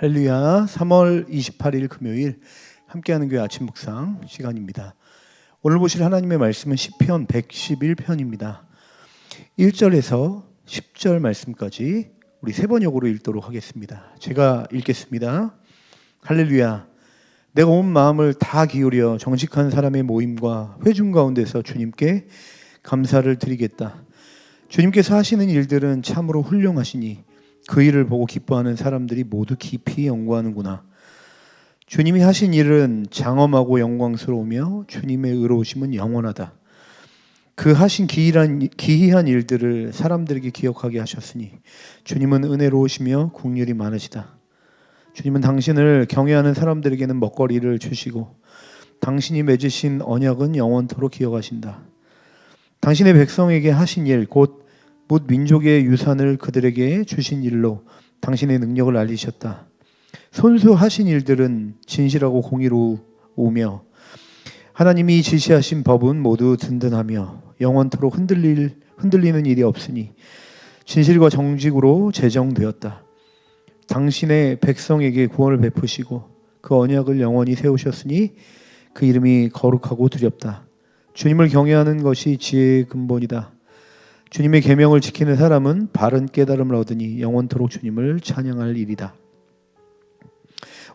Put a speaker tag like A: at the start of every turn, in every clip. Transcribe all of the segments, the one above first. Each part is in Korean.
A: 할렐루야. 3월 28일 금요일 함께하는 교회 아침 묵상 시간입니다. 오늘 보실 하나님의 말씀은 시편 111편입니다. 1절에서 10절 말씀까지 우리 세 번역으로 읽도록 하겠습니다. 제가 읽겠습니다. 할렐루야. 내가 온 마음을 다 기울여 정직한 사람의 모임과 회중 가운데서 주님께 감사를 드리겠다. 주님께서 하시는 일들은 참으로 훌륭하시니 그 일을 보고 기뻐하는 사람들이 모두 깊이 연구하는구나. 주님이 하신 일은 장엄하고 영광스러우며 주님의 의로우심은 영원하다. 그 하신 기이한 일들을 사람들에게 기억하게 하셨으니 주님은 은혜로우시며 긍휼이 많으시다. 주님은 당신을 경외하는 사람들에게는 먹거리를 주시고 당신이 맺으신 언약은 영원토록 기억하신다. 당신의 백성에게 하신 일 곧 민족의 유산을 그들에게 주신 일로 당신의 능력을 알리셨다. 손수하신 일들은 진실하고 공의로우며 하나님이 지시하신 법은 모두 든든하며 영원토록 흔들리는 일이 없으니 진실과 정직으로 제정되었다. 당신의 백성에게 구원을 베푸시고 그 언약을 영원히 세우셨으니 그 이름이 거룩하고 두렵다. 주님을 경외하는 것이 지혜의 근본이다. 주님의 계명을 지키는 사람은 바른 깨달음을 얻으니 영원토록 주님을 찬양할 일이다.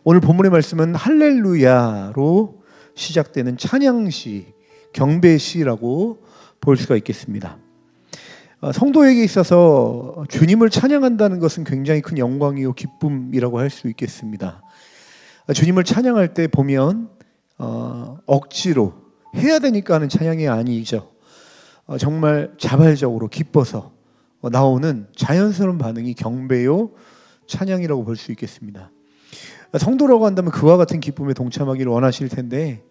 A: 오늘 본문의 말씀은 할렐루야로 시작되는 찬양시, 경배시라고 볼 수가 있겠습니다. 성도에게 있어서 주님을 찬양한다는 것은 굉장히 큰 영광이요 기쁨이라고 할 수 있겠습니다. 주님을 찬양할 때 보면 억지로 해야 되니까 하는 찬양이 아니죠. 정말 자발적으로 기뻐서 나오는 자연스러운 반응이 경배요 찬양이라고 볼 수 있겠습니다. 성도라고 한다면 그와 같은 기쁨에 동참하기를 원하실 텐데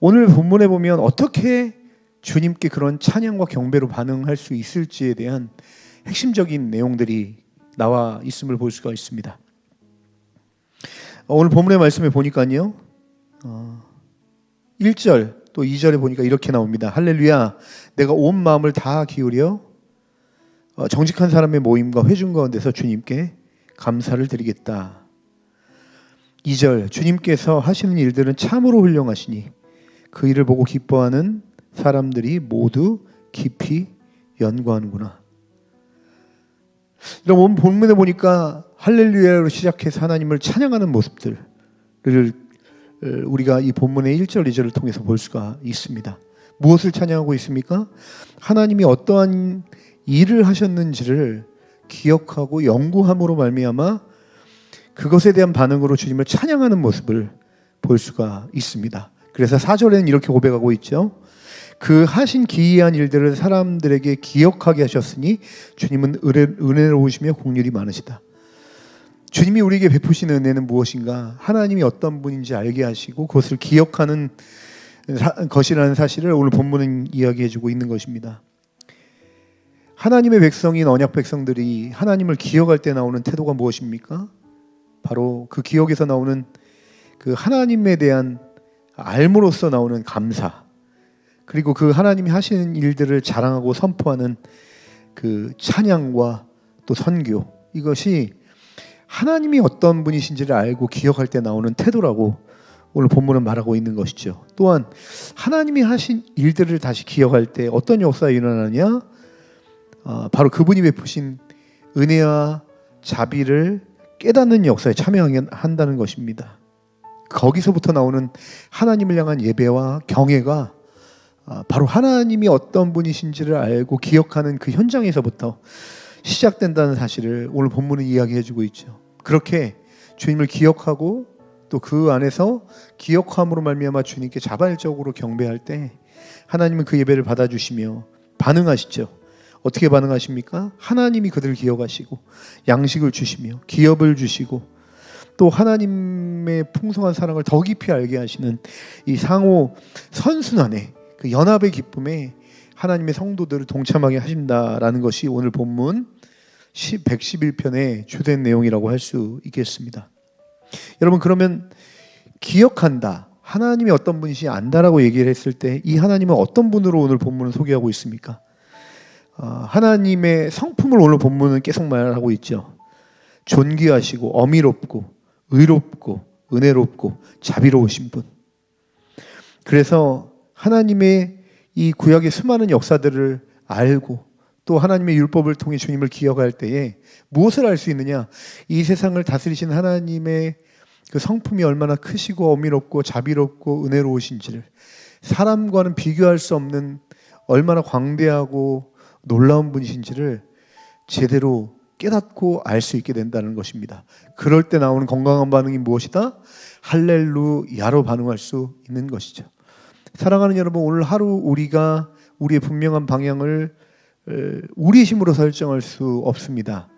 A: 오늘 본문에 보면 어떻게 주님께 그런 찬양과 경배로 반응할 수 있을지에 대한 핵심적인 내용들이 나와 있음을 볼 수가 있습니다. 오늘 본문의 말씀에 보니까요 1절 또 2절에 보니까 이렇게 나옵니다. 할렐루야. 내가 온 마음을 다 기울여 정직한 사람의 모임과 회중 가운데서 주님께 감사를 드리겠다. 2절 주님께서 하시는 일들은 참으로 훌륭하시니 그 일을 보고 기뻐하는 사람들이 모두 깊이 연구하는구나. 이런 본문에 보니까 할렐루야로 시작해서 하나님을 찬양하는 모습들을 우리가 이 본문의 1절, 2절을 통해서 볼 수가 있습니다. 무엇을 찬양하고 있습니까? 하나님이 어떠한 일을 하셨는지를 기억하고 연구함으로 말미암아 그것에 대한 반응으로 주님을 찬양하는 모습을 볼 수가 있습니다. 그래서 4절에는 이렇게 고백하고 있죠. 그 하신 기이한 일들을 사람들에게 기억하게 하셨으니 주님은 은혜로우시며 긍휼이 많으시다. 주님이 우리에게 베푸신 은혜는 무엇인가? 하나님이 어떤 분인지 알게 하시고 그것을 기억하는 것이라는 사실을 오늘 본문은 이야기해주고 있는 것입니다. 하나님의 백성인 언약 백성들이 하나님을 기억할 때 나오는 태도가 무엇입니까? 바로 그 기억에서 나오는 그 하나님에 대한 알므로써 나오는 감사, 그리고 그 하나님이 하시는 일들을 자랑하고 선포하는 그 찬양과 또 선교, 이것이 하나님이 어떤 분이신지를 알고 기억할 때 나오는 태도라고 오늘 본문은 말하고 있는 것이죠. 또한 하나님이 하신 일들을 다시 기억할 때 어떤 역사가 일어나냐? 바로 그분이 베푸신 은혜와 자비를 깨닫는 역사에 참여한다는 것입니다. 거기서부터 나오는 하나님을 향한 예배와 경외가 바로 하나님이 어떤 분이신지를 알고 기억하는 그 현장에서부터 시작된다는 사실을 오늘 본문은 이야기해주고 있죠. 그렇게 주님을 기억하고 또 그 안에서 기억함으로 말미암아 주님께 자발적으로 경배할 때 하나님은 그 예배를 받아주시며 반응하시죠. 어떻게 반응하십니까? 하나님이 그들을 기억하시고 양식을 주시며 기업을 주시고 또 하나님의 풍성한 사랑을 더 깊이 알게 하시는 이 상호 선순환의 그 연합의 기쁨에 하나님의 성도들을 동참하게 하신다라는 것이 오늘 본문 111편의 주된 내용이라고 할 수 있겠습니다. 여러분, 그러면 기억한다, 하나님이 어떤 분이신지 안다라고 얘기를 했을 때 이 하나님은 어떤 분으로 오늘 본문을 소개하고 있습니까? 하나님의 성품을 오늘 본문은 계속 말하고 있죠. 존귀하시고 어미롭고 의롭고 은혜롭고 자비로우신 분. 그래서 하나님의 이 구약의 수많은 역사들을 알고 또 하나님의 율법을 통해 주님을 기억할 때에 무엇을 알 수 있느냐? 이 세상을 다스리신 하나님의 그 성품이 얼마나 크시고 어미롭고 자비롭고 은혜로우신지를, 사람과는 비교할 수 없는 얼마나 광대하고 놀라운 분이신지를 제대로 깨닫고 알 수 있게 된다는 것입니다. 그럴 때 나오는 건강한 반응이 무엇이다? 할렐루야로 반응할 수 있는 것이죠. 사랑하는 여러분, 오늘 하루 우리가 우리의 분명한 방향을 우리 힘으로 설정할 수 없습니다.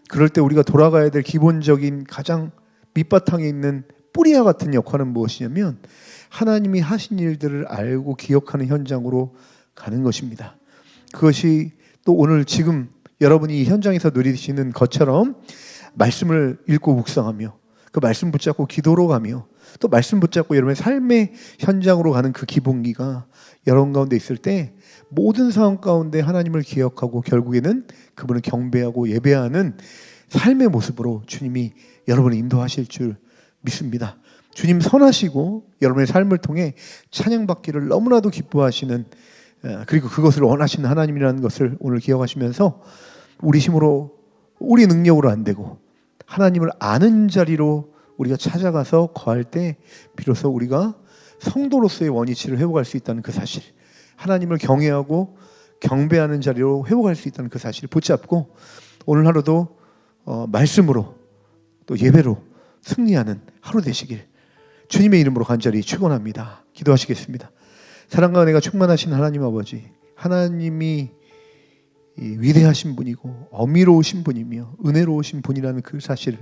A: 그럴 때 우리가 돌아가야 될 기본적인 가장 밑바탕에 있는 뿌리와 같은 역할은 무엇이냐면 하나님이 하신 일들을 알고 기억하는 현장으로 가는 것입니다. 그것이 또 오늘 지금 여러분이 이 현장에서 누리시는 것처럼 말씀을 읽고 묵상하며 그 말씀 붙잡고 기도로 가며 또 말씀 붙잡고 여러분의 삶의 현장으로 가는 그 기본기가 여러분 가운데 있을 때 모든 상황 가운데 하나님을 기억하고 결국에는 그분을 경배하고 예배하는 삶의 모습으로 주님이 여러분을 인도하실 줄 믿습니다. 주님 선하시고 여러분의 삶을 통해 찬양받기를 너무나도 기뻐하시는, 그리고 그것을 원하시는 하나님이라는 것을 오늘 기억하시면서 우리 힘으로 우리 능력으로 안 되고 하나님을 아는 자리로 우리가 찾아가서 거할 때 비로소 우리가 성도로서의 원위치를 회복할 수 있다는 그 사실, 하나님을 경외하고 경배하는 자리로 회복할 수 있다는 그 사실을 붙잡고 오늘 하루도 말씀으로 또 예배로 승리하는 하루 되시길 주님의 이름으로 간절히 축원합니다. 기도하시겠습니다. 사랑과 은혜가 충만하신 하나님 아버지, 하나님이 위대하신 분이고 어미로우신 분이며 은혜로우신 분이라는 그 사실을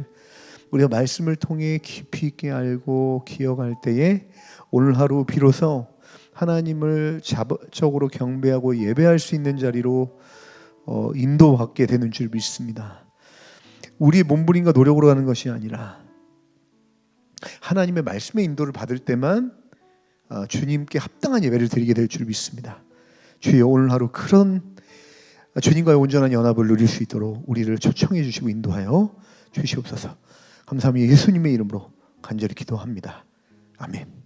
A: 우리가 말씀을 통해 깊이 있게 알고 기억할 때에 오늘 하루 비로소 하나님을 자발적으로 경배하고 예배할 수 있는 자리로 인도받게 되는 줄 믿습니다. 우리의 몸부림과 노력으로 가는 것이 아니라 하나님의 말씀의 인도를 받을 때만 주님께 합당한 예배를 드리게 될 줄 믿습니다. 주여, 오늘 하루 그런 주님과의 온전한 연합을 누릴 수 있도록 우리를 초청해 주시고 인도하여 주시옵소서. 감사합니다. 예수님의 이름으로 간절히 기도합니다. 아멘.